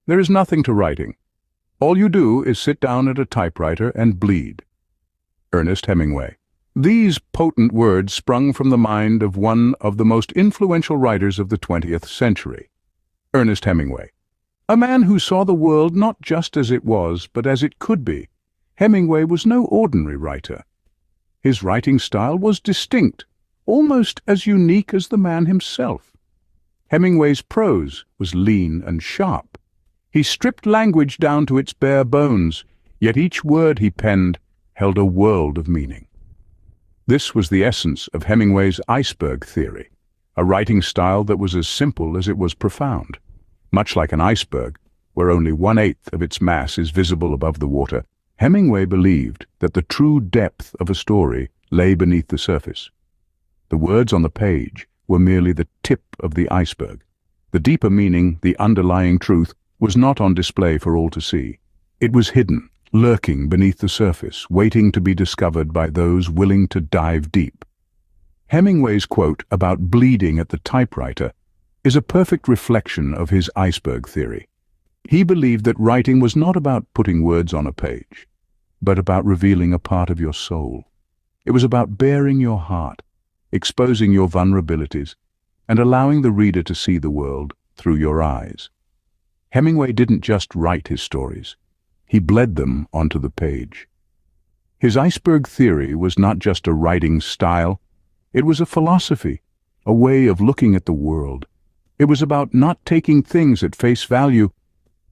There is nothing to writing. All you do is sit down at a typewriter and bleed. Ernest Hemingway. These potent words sprung from the mind of one of the most influential writers of the 20th century, Ernest Hemingway. A man who saw the world not just as it was, but as it could be. Hemingway was no ordinary writer. His writing style was distinct, almost as unique as the man himself. Hemingway's prose was lean and sharp. He stripped language down to its bare bones, yet each word he penned held a world of meaning. This was the essence of Hemingway's iceberg theory, a writing style that was as simple as it was profound. Much like an iceberg, where only 1/8 of its mass is visible above the water, Hemingway believed that the true depth of a story lay beneath the surface. The words on the page were merely the tip of the iceberg. The deeper meaning, the underlying truth, was not on display for all to see. It was hidden, lurking beneath the surface, waiting to be discovered by those willing to dive deep. Hemingway's quote about bleeding at the typewriter is a perfect reflection of his iceberg theory. He believed that writing was not about putting words on a page, but about revealing a part of your soul. It was about baring your heart, exposing your vulnerabilities, and allowing the reader to see the world through your eyes. Hemingway didn't just write his stories. He bled them onto the page. His iceberg theory was not just a writing style. It was a philosophy, a way of looking at the world. It was about not taking things at face value,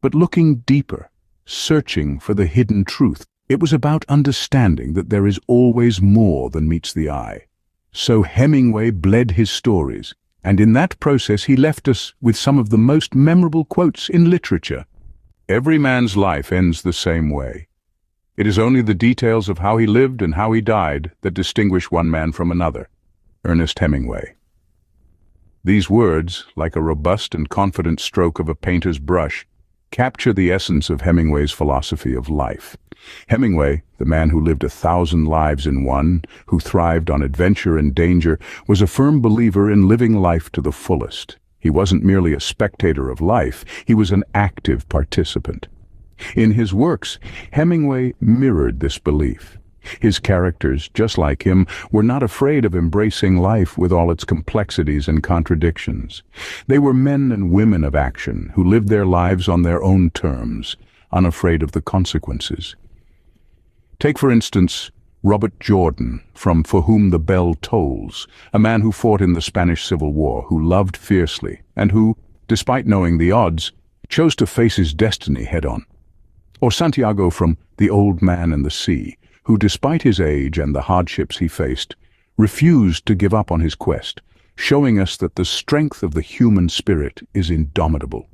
but looking deeper, searching for the hidden truth. It was about understanding that there is always more than meets the eye. So Hemingway bled his stories, and in that process he left us with some of the most memorable quotes in literature. Every man's life ends the same way. It is only the details of how he lived and how he died that distinguish one man from another. Ernest Hemingway. These words, like a robust and confident stroke of a painter's brush, capture the essence of Hemingway's philosophy of life. Hemingway, the man who lived 1,000 lives in one, who thrived on adventure and danger, was a firm believer in living life to the fullest. He wasn't merely a spectator of life, he was an active participant. In his works, Hemingway mirrored this belief. His characters, just like him, were not afraid of embracing life with all its complexities and contradictions. They were men and women of action who lived their lives on their own terms, unafraid of the consequences. Take, for instance, Robert Jordan, from For Whom the Bell Tolls, a man who fought in the Spanish Civil War, who loved fiercely, and who, despite knowing the odds, chose to face his destiny head-on. Or Santiago from The Old Man and the Sea, who, despite his age and the hardships he faced, refused to give up on his quest, showing us that the strength of the human spirit is indomitable.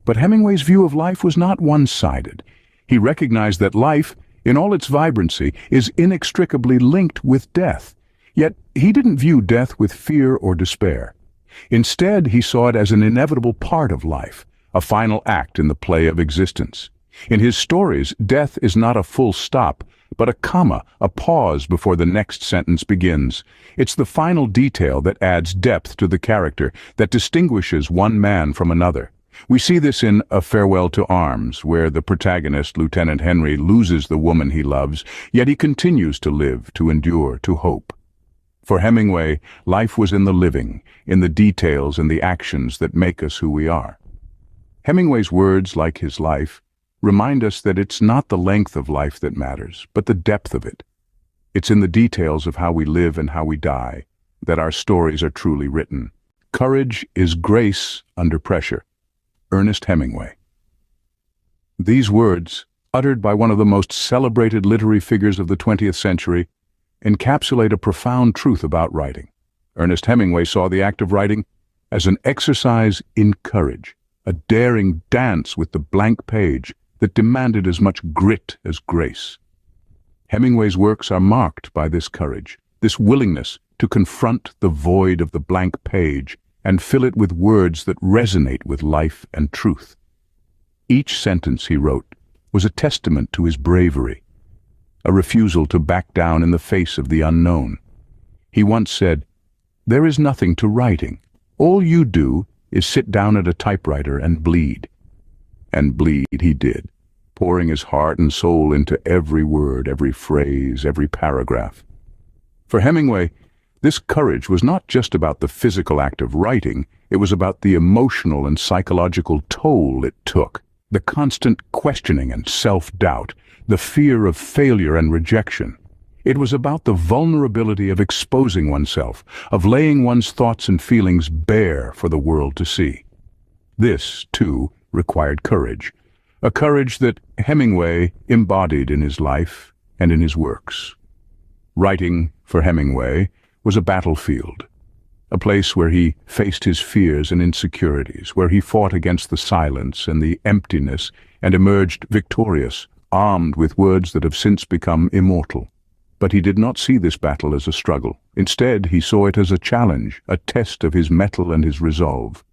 But Hemingway's view of life was not one-sided. He recognized that life, in all its vibrancy, is inextricably linked with death. Yet he didn't view death with fear or despair. Instead, he saw it as an inevitable part of life, a final act in the play of existence. In his stories, death is not a full stop, but a comma, a pause before the next sentence begins. It's the final detail that adds depth to the character, that distinguishes one man from another. We see this in A Farewell to Arms, where the protagonist, Lieutenant Henry, loses the woman he loves, yet he continues to live, to endure, to hope. For Hemingway, life was in the living, in the details and the actions that make us who we are. Hemingway's words, like his life, remind us that it's not the length of life that matters, but the depth of it. It's in the details of how we live and how we die that our stories are truly written. Courage is grace under pressure. Ernest Hemingway. These words, uttered by one of the most celebrated literary figures of the 20th century, encapsulate a profound truth about writing. Ernest Hemingway saw the act of writing as an exercise in courage, a daring dance with the blank page that demanded as much grit as grace. Hemingway's works are marked by this courage, this willingness to confront the void of the blank page and fill it with words that resonate with life and truth. Each sentence he wrote was a testament to his bravery, a refusal to back down in the face of the unknown. He once said, "There is nothing to writing. All you do is sit down at a typewriter and bleed." And bleed he did, pouring his heart and soul into every word, every phrase, every paragraph. For Hemingway, this courage was not just about the physical act of writing, it was about the emotional and psychological toll it took, the constant questioning and self-doubt, the fear of failure and rejection. It was about the vulnerability of exposing oneself, of laying one's thoughts and feelings bare for the world to see. This, too, required courage, a courage that Hemingway embodied in his life and in his works. Writing, for Hemingway, was a battlefield, a place where he faced his fears and insecurities, where he fought against the silence and the emptiness and emerged victorious, armed with words that have since become immortal. But he did not see this battle as a struggle. Instead, he saw it as a challenge, a test of his mettle and his resolve.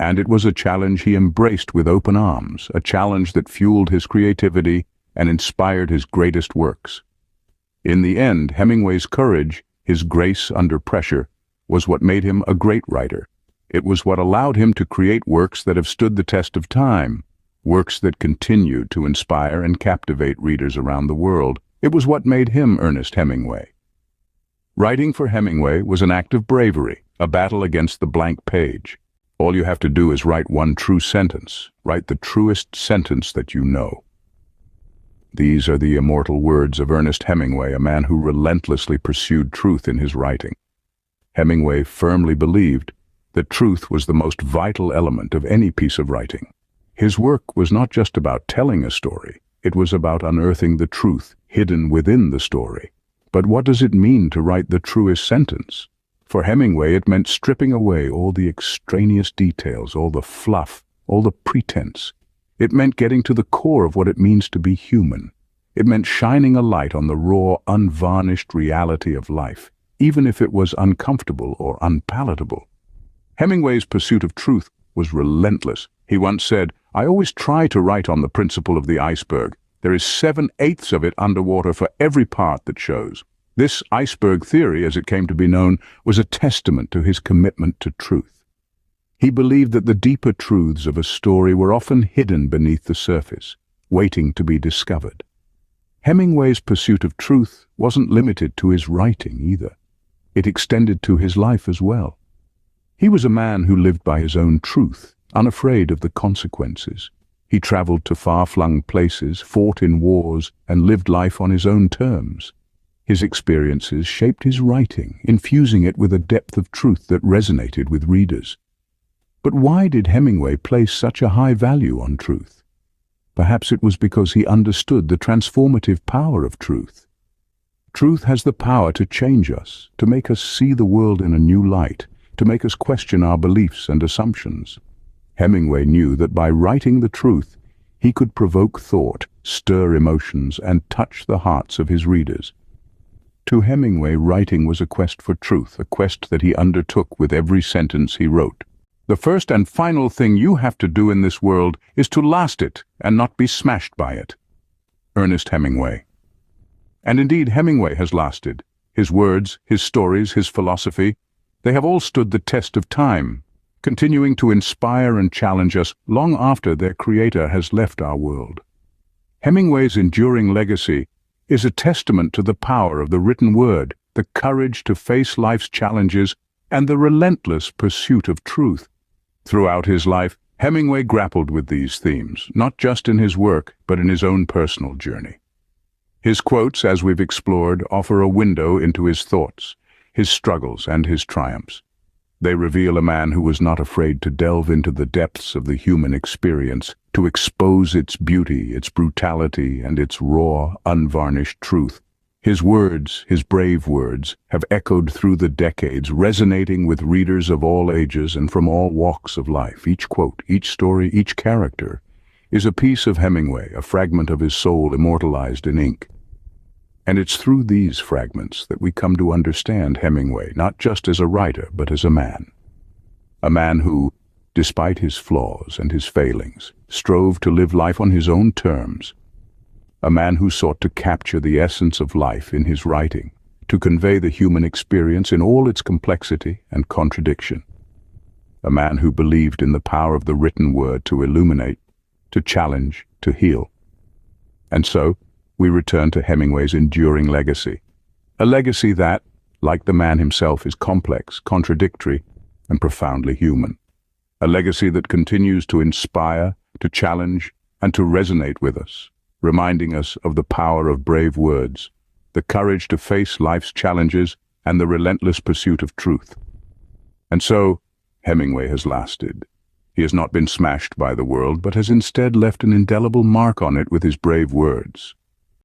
And it was a challenge he embraced with open arms, a challenge that fueled his creativity and inspired his greatest works. In the end, Hemingway's courage, his grace under pressure, was what made him a great writer. It was what allowed him to create works that have stood the test of time, works that continue to inspire and captivate readers around the world. It was what made him Ernest Hemingway. Writing for Hemingway was an act of bravery, a battle against the blank page. All you have to do is write one true sentence, write the truest sentence that you know. These are the immortal words of Ernest Hemingway, a man who relentlessly pursued truth in his writing. Hemingway firmly believed that truth was the most vital element of any piece of writing. His work was not just about telling a story, it was about unearthing the truth hidden within the story. But what does it mean to write the truest sentence? For Hemingway, it meant stripping away all the extraneous details, all the fluff, all the pretense. It meant getting to the core of what it means to be human. It meant shining a light on the raw, unvarnished reality of life, even if it was uncomfortable or unpalatable. Hemingway's pursuit of truth was relentless. He once said, "I always try to write on the principle of the iceberg. There is 7/8 of it underwater for every part that shows." This iceberg theory, as it came to be known, was a testament to his commitment to truth. He believed that the deeper truths of a story were often hidden beneath the surface, waiting to be discovered. Hemingway's pursuit of truth wasn't limited to his writing either. It extended to his life as well. He was a man who lived by his own truth, unafraid of the consequences. He traveled to far-flung places, fought in wars, and lived life on his own terms. His experiences shaped his writing, infusing it with a depth of truth that resonated with readers. But why did Hemingway place such a high value on truth? Perhaps it was because he understood the transformative power of truth. Truth has the power to change us, to make us see the world in a new light, to make us question our beliefs and assumptions. Hemingway knew that by writing the truth, he could provoke thought, stir emotions, and touch the hearts of his readers. To Hemingway, writing was a quest for truth, a quest that he undertook with every sentence he wrote. The first and final thing you have to do in this world is to last it and not be smashed by it. Ernest Hemingway. And indeed, Hemingway has lasted. His words, his stories, his philosophy, they have all stood the test of time, continuing to inspire and challenge us long after their creator has left our world. Hemingway's enduring legacy is a testament to the power of the written word, the courage to face life's challenges, and the relentless pursuit of truth. Throughout his life, Hemingway grappled with these themes, not just in his work, but in his own personal journey. His quotes, as we've explored, offer a window into his thoughts, his struggles, and his triumphs. They reveal a man who was not afraid to delve into the depths of the human experience, to expose its beauty, its brutality, and its raw, unvarnished truth. His words, his brave words, have echoed through the decades, resonating with readers of all ages and from all walks of life. Each quote, each story, each character is a piece of Hemingway, a fragment of his soul immortalized in ink. And it's through these fragments that we come to understand Hemingway, not just as a writer, but as a man. A man who, despite his flaws and his failings, strove to live life on his own terms. A man who sought to capture the essence of life in his writing, to convey the human experience in all its complexity and contradiction. A man who believed in the power of the written word to illuminate, to challenge, to heal. And so, we return to Hemingway's enduring legacy. A legacy that, like the man himself, is complex, contradictory, and profoundly human. A legacy that continues to inspire, to challenge, and to resonate with us, reminding us of the power of brave words, the courage to face life's challenges, and the relentless pursuit of truth. And so, Hemingway has lasted. He has not been smashed by the world, but has instead left an indelible mark on it with his brave words.